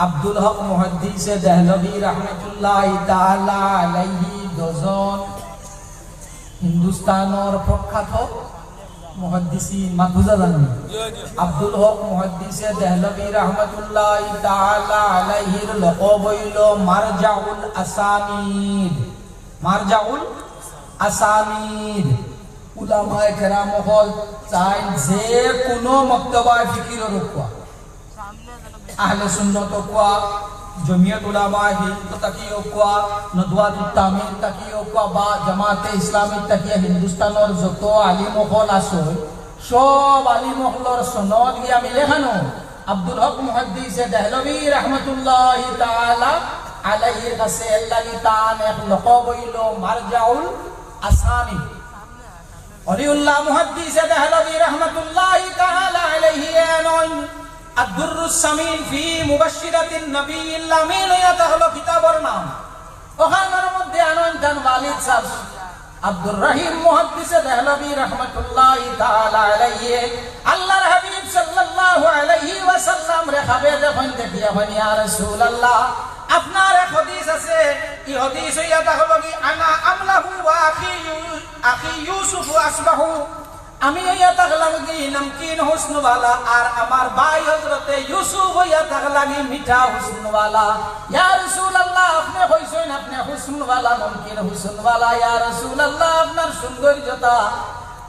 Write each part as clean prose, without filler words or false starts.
আব্দুল হক মুহাদ্দিসে দেহলভী রাহমাতুল্লাহি তাআলা আলাইহি দুজন হিন্দুস্তানের প্রখ্যাত মুহাদ্দিসিন মাদবুজা জানেন আব্দুল হক মুহাদ্দিসে দেহলভী রাহমাতুল্লাহি তাআলা আলাইহির লকব হইল মারজাউল আসানিদ। মারজাউল আসানিদ উলামায়ে কেরাম হল চাই যে কোনো মক্তবায় ফিকিরের উপর আহলে সুন্নাত কোয়া জমিয়ত উলামা হিন্দ তাকিও কোয়া নদওয়াতুত তামিল তাকিও কোয়া বা জামাতে ইসলামী তাকিয়া হিন্দুস্তানের যত আলিম হল আছে সব আলিম হলর সনদ গিয়া মিলে খানো আব্দুল হক মুহাদ্দিস দেহলভী রাহমাতুল্লাহি তাআলা আলাইহির কাছে আল্লাহি তাআলা এক লকব হইল মারজাউল আসানি। ওলিউল্লাহ মুহাদ্দিস দেহলভী রাহমাতুল্লাহি তাআলা আলাইহি আনন আদ-দুররুস সামিন ফি মুবাশশিরাতিন নবিয়্যিল আমিন এটা হলো কিতাবের নাম। ওখানের মধ্যে আনন খান ওয়ালিদ সাহেব আব্দুর রহিম মুহাদ্দিস দেহলভী রাহমাতুল্লাহি তাআলা আলাইহি আল্লাহর হাবিব সাল্লাল্লাহু আলাইহি ওয়াসাল্লাম রে খাবে দেখেন দেখিয়া বলি ইয়া রাসূলুল্লাহ আপনার এক হাদিস আছে এই হাদিস এটা হলো কি আনা আমলাহু ওয়া আখি ইউসুফ আসবাহু আমি ইয়া তাগলাম কি নমকিন হুসনওয়ালা আর আমার ভাই হযরতে ইউসুফ ইয়া তাগলামি মিঠা হুসনওয়ালা। ইয়া রাসূলুল্লাহ আপনি কইছেন আপনি হুসনওয়ালা নমকিন হুসনওয়ালা ইয়া রাসূলুল্লাহ আপনার সৌন্দর্যতা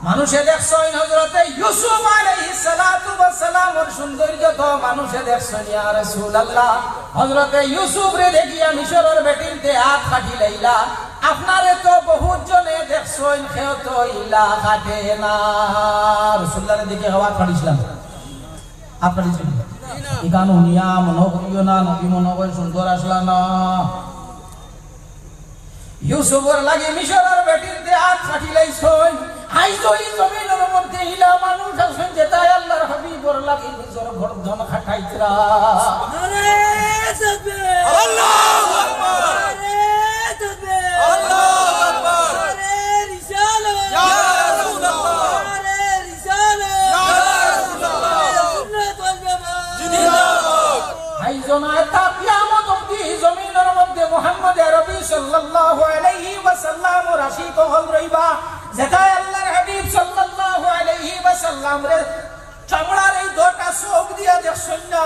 মানুষে দেখছেন হযরতে ইউসুফ আলাইহিস সালাতু ওয়াস সালামের সৌন্দর্যতা মানুষে দেখছেন ইয়া রাসূলুল্লাহ হযরতে ইউসুফ রে দেখিয়া মিশরের বেটিনতে হাত কাটি লাইলা আপনারে তো বহুত জনে দেখছেন কেউ তো ইলা কাটে না রাসূলুল্লাহর দিকে হাওয়া কাটিছিলাম আপনার জন্য এই গান উনিয়া মনে করিও না নবী মনে করে সুন্দর আসলা না ইউসুফের লাগে মিশরের বেটিনতে হাত কাটি লাইছেন আইজো এই জমিনের মধ্যে ইলা মানুষ আছেন যেটা আল্লাহর হাবিবর লাগে নিজের গর্দন খাটাইতরা আরে তাকবীর আল্লাহু আকবার আরে তাকবীর আল্লাহু আকবার আরে রিসালাত ইয়া রাসূলুল্লাহ আরে রিসালাত ইয়া রাসূলুল্লাহ সুন্নাত ওয়াল জামাত জিন্দাবাদ আইজো না তা কিয়ামত অবধি জমিনের মধ্যে মুহাম্মদ আরবি সাল্লাল্লাহু আলাইহি ওয়াসাল্লাম রাশিদ হল রইবা যেটা আল্লাহর হাবিব সাল্লাল্লাহু আলাইহি ওয়াসাল্লাম রে চামড়ার এই দুটা চোখ দিয়া দেখছেন না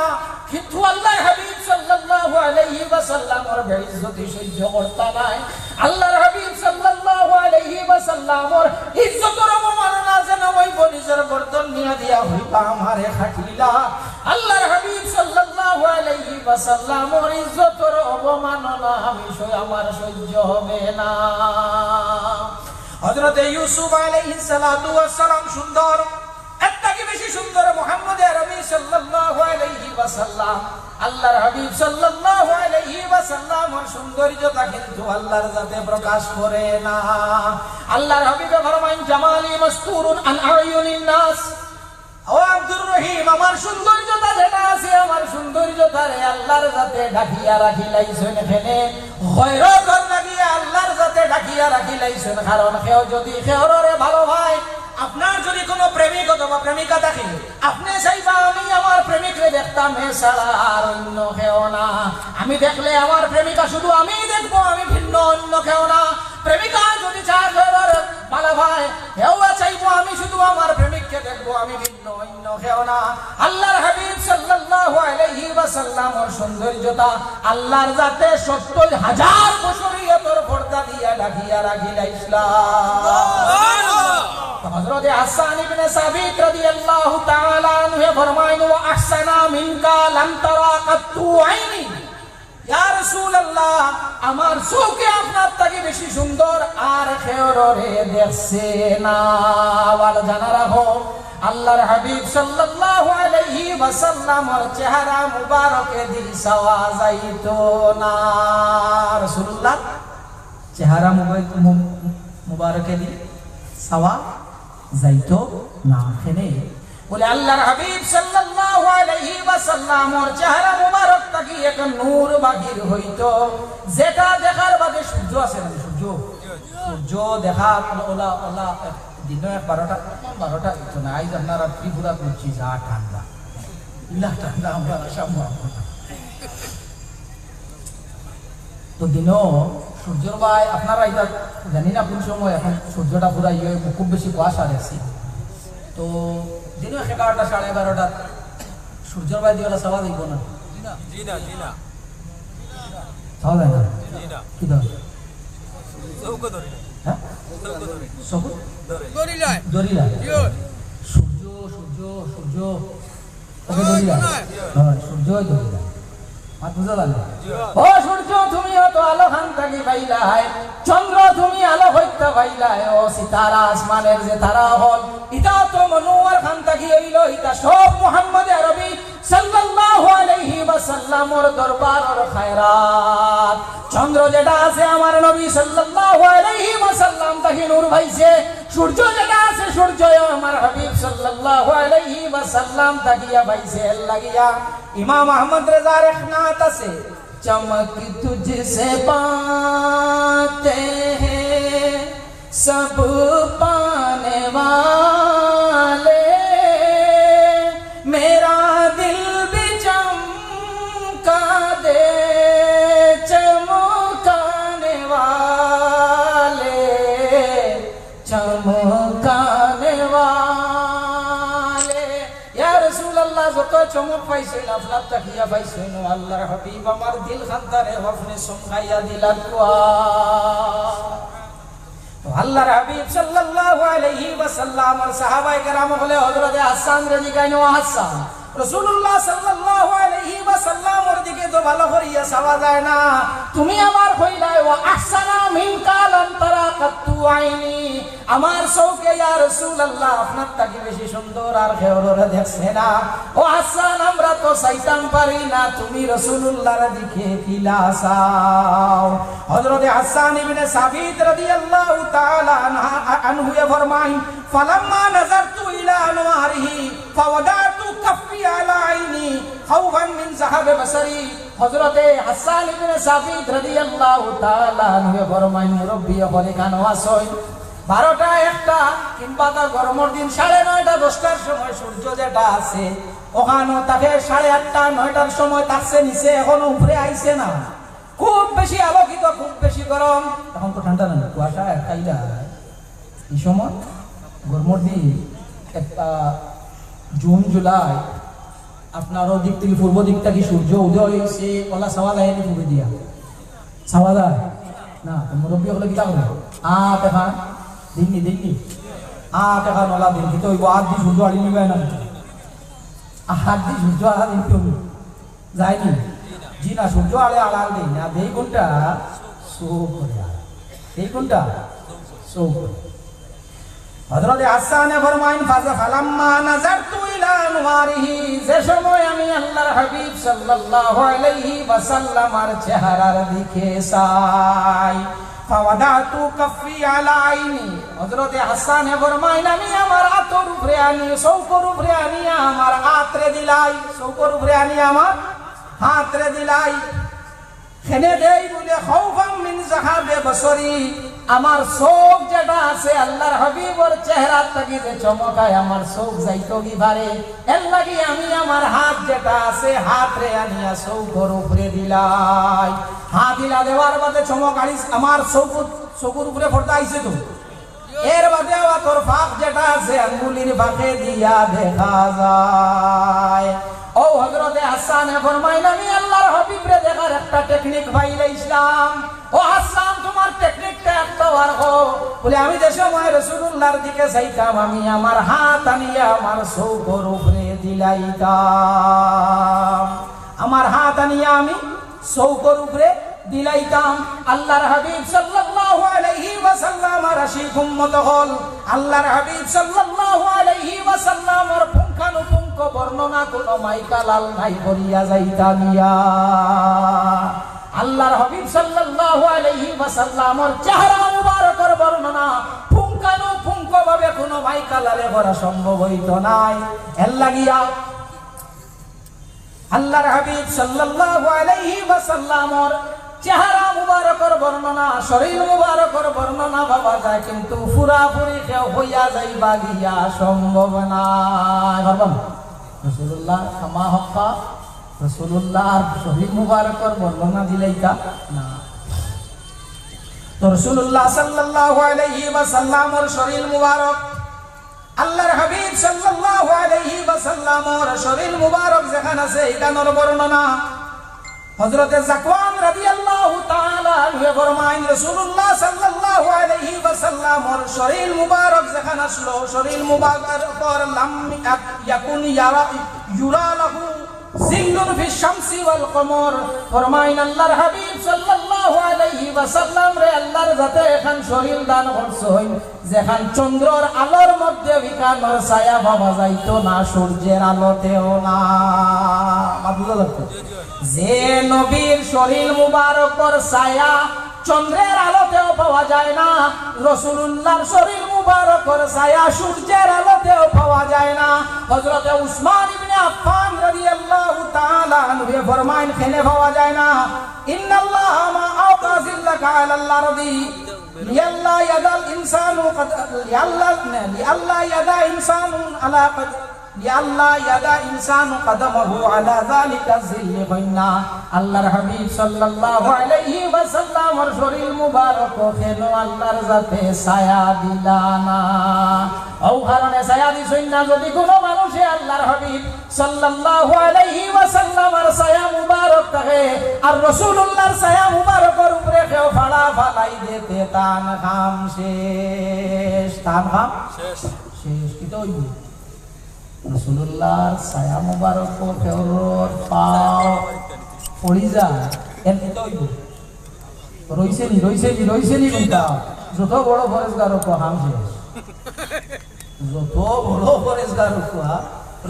কিন্তু আল্লাহর হাবিব সাল্লাল্লাহু আলাইহি ওয়াসাল্লামের বেইজ্জতি সহ্য করতে নাই আল্লাহর হাবিব সাল্লাল্লাহু আলাইহি ওয়াসাল্লামের ইজ্জতের অবমাননা যেন ওই বনিজের গর্দন নিয়া দিয়া হইবা আমারে খাটিলা আল্লাহর হাবিব সাল্লাল্লাহু আলাইহি ওয়াসাল্লামের ইজ্জতের অবমাননা আমি আমার সহ্য হবে না। হযরতে ইউসুফ আলাইহিস সালাতু ওয়াস সালাম সুন্দর একটা কি বেশি সুন্দর মুহাম্মদ আরবি সাল্লাল্লাহু আলাইহি ওয়াসাল্লাম আল্লাহর হাবিব সাল্লাল্লাহু আলাইহি ওয়াসাল্লামের সৌন্দর্যতা কিন্তু আল্লাহর জাতে প্রকাশ করে না। আল্লাহর হাবিব ফরমায়েন জামালি মাসতুরুন আন আয়ুনিন নাস ও আব্দুর রহিম আমার সৌন্দর্যতা যেটা আছে আমার সৌন্দর্যতারে আল্লাহর জাতে ঢাকিয়া রাখিলাইছেন এখানে গয়রতর লাগিয়া আল্লাহর জাতে ঢাকিয়া রাখিলাইছেন কারণ কেউ যদি কেউরে ভালো হয় আপনার যদি কোনো প্রেমিক অথবা প্রেমিকা থাকে আপনি চাইবা আমি আমার প্রেমিকরে দেখতাম ছাড়া আর অন্য কেউ না আমি দেখলে আমার প্রেমিকা শুধু আমি দেখবো আমি ভিন্ন অন্য কেউ না প্রেমিকা যদি চার ভালো ভাই কেউ চাইবো আমি শুধু আমার প্রেমিককে দেখবো আমি ভিন্ন অন্য কেউ না। আল্লাহর হাবিব সাল্লাল্লাহু আলাইহি ওয়াসাল্লামের সৌন্দর্যতা আল্লাহর জাতে ৭০,০০০ বছরিয়তর পর্দা দিয়া ঢাকিয়া রাখিলাইছিলা। হযরত হাসান ইবনে সাবিত রাদিয়াল্লাহু তাআলা আনহু ফরমায়েন ওয়া আহসানা মিনকা লাম তারা কাত্তু আইনি ইয়া রাসূলুল্লাহ আমার চোখে আপনার থেকে বেশি সুন্দর আর কেউরে দেখছে না। ওয়াল জানা রাখো আল্লাহর হাবিব সাল্লাল্লাহু আলাইহি ওয়াসাল্লামের চেহারা মুবারকে দি সাওয়া যাইতো না। রাসূলুল্লাহ চেহারা মুবারকে দি সাওয়া যাইতো না এখানে বলে আল্লাহর হাবিব সাল্লাল্লাহু আলাইহি ওয়াসাল্লামের চেহারা মুবারক থেকে এক নূর বাহির হইতো যেটা দেখার বাদে সূর্য আছে না সূর্য দেখা ওলা ওলা দিনে 12টা হইতো না আইজ আপনারা ত্রিপুরা করছি যা ঠান্ডা ইলা ঠান্ডা আমরা সম্ভব তো দিনও সূর্যর ভাই আপনারা এটা জানি না কোন সময় এখন সূর্যটা পুরা খুব বেশি কুয়াশা রেছি তো দিনও 11টা 11:30 সূর্যর ভাই দিয়ে সাওয়া দিব না সাওয়া যায় না কি ধর হ্যাঁ দরিলা সূর্য সূর্য সূর্য ওকে দরিলা সূর্য দরিলা ও সূর্য তুমি তো আলো খান থাকি পাইলাই চন্দ্র তুমি আলো হইতে পাইলাই ও সিতারা আসমানের যে তারা হল ইটা তো মনোয়ার খান থাকি হইল ইটা সব মুহাম্মদ আরবি সাল্লাল্লাহু আলাইহি ওয়াসাল্লামের দরবারের খায়রাত চন্দ্র যেটা আছে আমার নবী সাল্লাল্লাহু আলাইহি ওয়াসাল্লাম তাকে নূর ভাইছে সূর্য যেটা আছে সূর্য আমার হাবিব সাল্লাল্লাহু আলাইহি ওয়াসাল্লাম তাকিয়া ভাইছে লাগিয়া ইমাম আহমদ রেজার এক নাত আছে চমক তুঝসে পাতে हैं सब पाने वाले मेरा दिल भी चमका दे चमकाने वाले चमकाने वाले या रसूल अल्लाह যত চমক পাইছেন আপনার তাকিয়া পাইছেন আল্লাহর হাবিব আমার দিল খান্তারে আপনি চমকাইয়া দিলেন তো আল্লাহর হাবিব সাল্লাল্লাহু আলাইহি ওয়াসাল্লাম আর সাহাবায়ে কেরাম হলে হযরত হাসান রাদিয়াল্লাহু আনহু হাসান রাসূলুল্লাহ সাল্লাল্লাহু আলাইহি ওয়াসাল্লামের দিকে তো ভালো করিয়া চাওয়া যায় না তুমি আমার কইলাই ওয়া আহসানা মিনকা লান তারাকাতু আইনি আমার চোখে ইয়া রাসূলুল্লাহ আপনার থেকে বেশি সুন্দর আর কেউরে দেখছে না ও হাসান আমরা তো চাইতাম পারি না তুমি রাসূলুল্লাহর দিকে কিলা চাও হযরত হাসান ইবনে সাবিত রাদিয়াল্লাহু তাআলা আনহু ফরমায় ফালাম্মা নাযারতু ইলা আনওয়ারিহি ফাওয়াদাতু কাফি আলা আইনি খাওফান মিন যাহাবে বসরি হযরত হাসান ইবনে সাবিত রাদিয়াল্লাহু তাআলা আনহু ফরমায় মুরব্বি হলে কানো আসয় 12টা 1টা কিংবা তার গরমের দিন 9:30 10টার সময় সূর্য যেটা আছে ওখানে তাকে 8:30 9টার সময় তাকছে নিচে এখনো উপরে আইছে না খুব বেশি আলোকিত খুব বেশি গরম এখন তো ঠান্ডা না কুয়াশা খাইলা এই সময় গরমের দিন একটা জুন জুলাই আপনার দিক থেকে পূর্ব দিকটা কি সূর্য উদয় হয়েছে ওলা সাওয়া যায় নি পূর্ব দিয়া সাওয়া যায় না মুরব্বী হলে কি থাকবে দেখা দিননি দেখা নলা দিন তো আট দি সূর্য আড়ি নিবে না আট দি সূর্য আড়া দিতে হবে যায়নি জি না সূর্য আড়ে আড়াল দিই না এই কোনটা শো করে এই কোনটা শো করে হযরত হাসান ফরমাইন ফালাম্মা নাযারতু ইলা আনওয়ারিহি যে সময় আমি আল্লাহর হাবিব সাল্লাল্লাহু আলাইহি ওয়াসাল্লামের চেহারার দিকে চাই ফাওয়াদাতু কাফি আলা আইনি হযরত হাসান ফরমাইন আমি আমার হাতের উপরে আনি চৌকর উপরে আনি আমার হাতরে দিলাই চৌকর উপরে আনি আমার হাতরে দিলাই খেনে দেই বলে খাউফাম মিন যাহাবে বসরি আমার চোখ যেটা আছে আল্লাহর হাবিবের চেহারা থেকে যে চমকায় আমার চোখ যাইতো কি পারে এর লাগি আমি আমার হাত যেটা আছে হাত রে আনিয়া চৌকর উপরে দিলাই হাত দিলা দেওয়ার বাদে চমক আনিস আমার চৌকুর উপরে ফোটা আইছে তো এর বাদে তোর ফাঁক যেটা আছে আঙ্গুলির ফাঁকে দিয়া দেখা যায় ও হযরত হাসান ফরমাইন আমি আল্লাহর হাবিবরে দেখার একটা টেকনিক পাইলে ইসলাম ও হাসান তোমার টেকনিকটা একটা আর হো বলে আমি যে সময় রাসূলুল্লাহর দিকে যাইতাম আমি আমার হাত আনিয়া আমার চৌকর উপরে দিলাইতাম আমার হাত আনিয়া আমি চৌকর উপরে দিলাইতাম আল্লাহর হাবিব সাল্লাল্লাহু আলাইহি ওয়াসাল্লাম আশিক উম্মত হল আল্লাহর হাবিব সাল্লাল্লাহু আলাইহি ওয়াসাল্লামের পুঙ্খানুপুঙ্খ বর্ণনা কোন মাইকালাল নাই করিয়া যাইতা নিয়া আল্লাহর হাবিব সাল্লাল্লাহু আলাইহি ওয়াসাল্লামের চেহারা মুবারকের বর্ণনা পুঙ্খানুপুঙ্খ ভাবে কোন মাইকালালে করা সম্ভব হইত নাই এর লাগিয়া আল্লাহর হাবিব সাল্লাল্লাহু আলাইহি ওয়াসাল্লামের চেহারা মুবারকের বর্ণনা শরীর মুবারকের বর্ণনা পাওয়া যায় কিন্তু পুরাপুরি কেউ হইয়া যাইবা গিয়া সম্ভব না ভাবলাম রাসূলুল্লাহ খামা হক্কা রাসূলুল্লাহর শরীর মুবারকের বর্ণনা দিলেইতা না তো রাসূলুল্লাহ সাল্লাল্লাহু আলাইহি ওয়াসাল্লামের শরীর মুবারক, আল্লাহর হাবিব সাল্লাল্লাহু আলাইহি ওয়াসাল্লামের শরীর মুবারক যেখানে আছে এখানের বর্ণনা হযরতে যাকওয়ান রাদিয়াল্লাহু তাআলা আনহু ফরমায়েন রাসূলুল্লাহ সাল্লাল্লাহু আলাইহি ওয়াসাল্লামের শরীর মুবারক যেখানে আসলো, শরীর মুবারকের লাম ইয়াকুন ইউরা লাহু জিল্লুন ফিশ শামসি ওয়াল কমর। ফরমায়েন আল্লাহর হাবিব সাল্লাল্লাহু আলাইহি ওয়াসাল্লাম রে আল্লাহর জাতে এখন শরীর দান করছেন যেখান চন্দ্রের আলোর মধ্যে বিকানোর ছায়া পাওয়া যাইতো না, সূর্যের আলোতেও না। বুঝা যাচ্ছে যে নবীর শরীর মুবারকের ছায়া চন্দ্রের আলোতেও পাওয়া যায় না, রাসূলুল্লাহর শরীর মুবারকের ছায়া সূর্যের আলোতেও পাওয়া যায় না। হযরতে উসমান ইবনে আফফান রাদিয়াল্লাহু তাআলা আনহু ফরমায়েন কেন পাওয়া যায় না? ইন্নাল্লাহা মা আওকা জিল্লাকা আলাল আরদি লিআল্লা ইয়াদাল ইনসানু লিআল্লা ইয়াদা ইনসানুন আলা লিআল্লা ইয়াদা ইনসানু কদমাহু আলা যালিকা জিল্লি কইনা। আল্লাহর হাবিব সাল্লাল্লাহু আলাইহি ওয়াসাল্লামের শরীর মুবারক কেন আল্লাহর জাতে ছায়া দিলানা? ও কারণে ছায়া দিছেন না যদি কোনো মানুষে আল্লাহর হাবিব সাল্লাল্লাহু আলাইহি ওয়াসাল্লামের ছায়া মুবারক থাকে আর রাসূলুল্লাহর ছায়া মুবারকের উপরে কেউ ফাড়া ফালাই দিতে তান খাম শেষ, তান খাম শেষ কি তো হইব? রাসূলুল্লাহর ছায়া মুবারক কেউর পাও পড়ি যায় এমনি তো হইব। রইছেনি কোনটা যত বড় ফরেজগার হাম শেষ, যত বড় ফরেজগার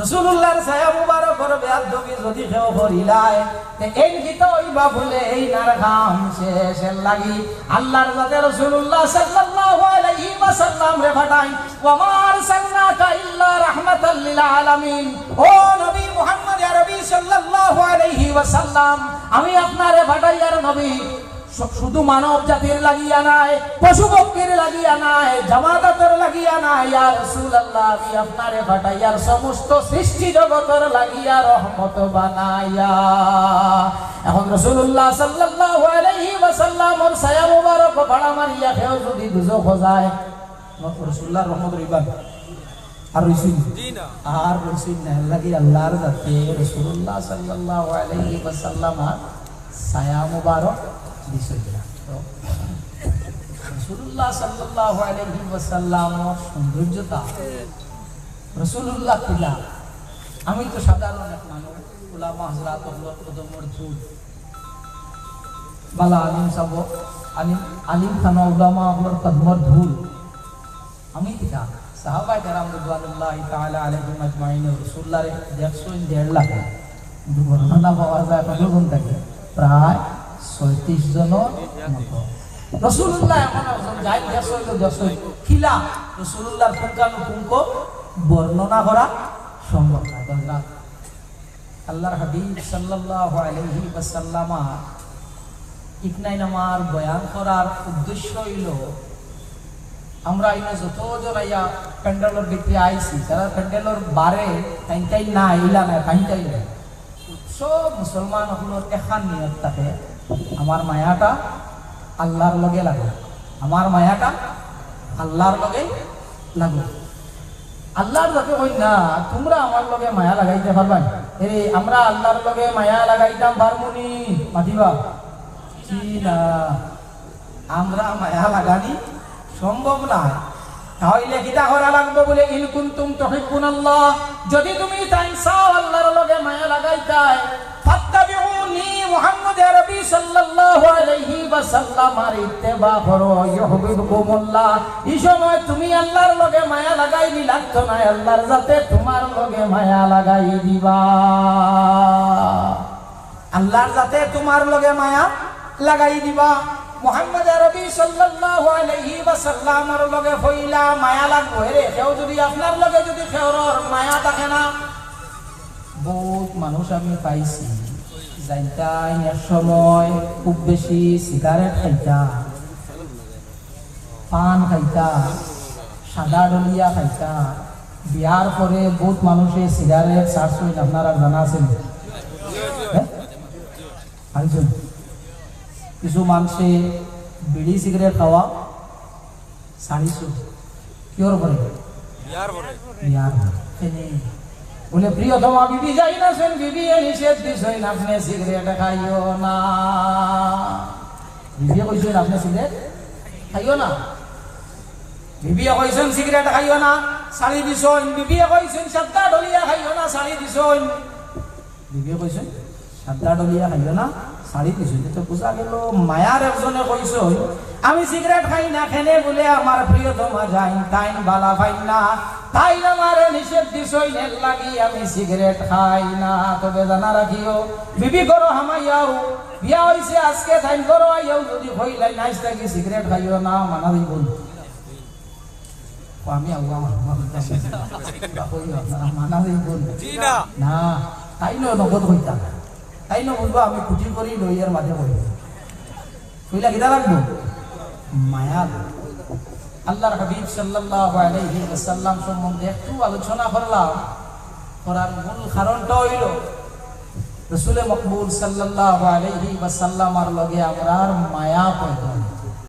রাসূলুল্লাহর ছায়া মুবারকের বেয়াদবি যদি কেউ করিলায় তে এই গীত হইবা বলে এই নার খাম শেষের লাগি আল্লাহর জাতে রাসূলুল্লাহ সাল্লাল্লাহু আলাইহি ওয়াসাল্লাম রে ফাটাই ওয়া মা আরসালনাকা ইল্লা রাহমাতাল লিল আলামিন। ও নবী মুহাম্মদ আরবি সাল্লাল্লাহু আলাইহি ওয়াসাল্লাম, আমি আপনারে ফাটাইয়ার নবী শুধু মানব জাতির লাগিয়া নাই, পশু পক্ষীর লাগিয়া নাই, জামাতাতের লাগিয়া নাই, ইয়া রাসূলুল্লাহ আমি আপনারে ফাটাইয়ার সমস্ত সৃষ্টি জগতের লাগিয়া রহমত বানাইয়া। এখন রাসূলুল্লাহ সাল্লাল্লাহু আলাইহি ওয়াসাল্লামের ছায়া মুবারক ভাড়া মারিয়া কেউ যদি দুজখ যায় রাসূলুল্লাহর রহমত রইবান আর রইছেন আর রইছেন না লাগি আল্লাহর জাতে রাসূলুল্লাহ সাল্লাল্লাহু আলাইহি ওয়াসাল্লাম ছায়া মুবারক রাসূলুল্লাহ সাল্লাল্লাহু আলাইহি ওয়াসাল্লামের সৌন্দর্যতা রাসূলুল্লাহ কিলা। আমি তো সাধারণ এক মানুষ, উলামা হযরত কদমর ধুল বালা আলিম সাব আলিম খানা উলামা হলর কদমর ধুল। আমি কিলা সাহাবায়ে কেরাম রাদিয়াল্লাহু তাআলা আলাইহিম আজমাইন রাসূলুল্লাহর 150 লাখ দুর্ঘটনা পাওয়া যায় কতজন থাকে প্রায় 36 জনের মতো। রাসূলুল্লাহ এমন একজন যাই দেশই খিলা রাসূলুল্লাহর পুঙ্খানুপুঙ্খ বর্ণনা করা সম্ভব না। আল্লাহর হাবিব সাল্লাল্লাহু আলাইহি ওয়াসাল্লাম ইকনাই নামার বয়ান করার উদ্দেশ্য হইল আমরা ইনা যতজন আইয়া প্যান্ডেলের ভিতরে আইছি তারা প্যান্ডেলের বারে তাই না ইলা না তাই না সব মুসলমান হলোর এখান নিয়ত থাকে আমার মায়াটা আল্লাহর লগে লাগো, আমার মায়াটা আল্লাহর লগে লাগো। আল্লাহর লগে কই না তোমরা আমার লগে মায়া লাগাইতে পারবা, আমরা আল্লাহর লগে মায়া লাগাইতাম পারমুনি মাতিবা কি না, আমরা মায়া লাগানি সম্ভব না। তাহলে কিতা করা লাগবে বলে ইন কুনতুম তুহিব্বুনাল্লাহ, যদি তুমি তাই চাও আল্লাহর লগে মায়া লাগাইতাই ফাত্তাবিউনি মুহাম্মদ আরবি সাল্লাল্লাহু আলাইহি ওয়াসাল্লাম আর ইত্তেবা করো ইউহিব্বুকুমুল্লাহ। এই সময় তুমি আল্লাহর লগে মায়া লাগাইলি লাগতো না, আল্লাহর জাতে তোমার লগে মায়া লাগাই দিবা, আল্লাহর জাতে তোমার লগে মায়া লাগাই দিবা। মুহাম্মদ আরবি সাল্লাল্লাহু আলাইহি ওয়াসাল্লামের লগে হইলা মায়া লাগবো রে, কেউ যদি আপনার লগে যদি কেউর মায়া থাকে না। বহুত মানুষ আমি পাইছি যাইতাই এক সময় খুব বেশি সিগারেট খাইতা, পান খাইতা, সাদা ডলিয়া খাইতা, বিয়ার পরে বহুত মানুষে সিগারেট ছাড়ছেন, আপনারা জানা আছেন? কিছু মানুষে বিড়ি সিগারেট খাওয়া সারিছো কিওর পরে বিয়ার পরে বলে প্রিয়তমা বিবি যাই না শুন বিবি নিষেধ দিছেন আপনি সিগারেট খাইও না বিবি কইছেন আপনি সিগারেট খাইও না বিবি কইছেন সিগারেট খাইও না শাড়ি দিছেন বিবি কইছেন সাতটা ডলিয়া খাইও না শাড়ি দিছেন বিবি কইছেন সাতটা ডলিয়া খাইও না শাড়ি দিছেন তো বুঝা গেল মায়ার একজনে কইছেন আমি সিগারেট খাই না খেলে বলে আমার প্রিয়তমা যাই তাই বালা পাই না তাই আমারে নিষেধ দিছেন এর লাগি আমি সিগারেট খাই না তবে জানা রাখিও বিবি করো হামাইয়াও বিয়া হইছে আজকে তাই করো আইও যদি হইলাই নাইস থাকি সিগারেট খাইও না মানা দিব আমি আগুয়া মানা দিব না তাই নগদ হইতা তাই বলবো আমি কুটি করি লইয়ার মাঝে বলব কইলা কিনা লাগবো মায়া আল্লাহর হাবিব সাল্লাল্লাহু আলাইহি ওয়াসাল্লাম সম্বন্ধে একটু আলোচনা করলাম করার মূল কারণটা হইল রাসূল মকবুল সাল্লাল্লাহু আলাইহি ওয়াসাল্লামের লগে আমরার মায়া পয়দা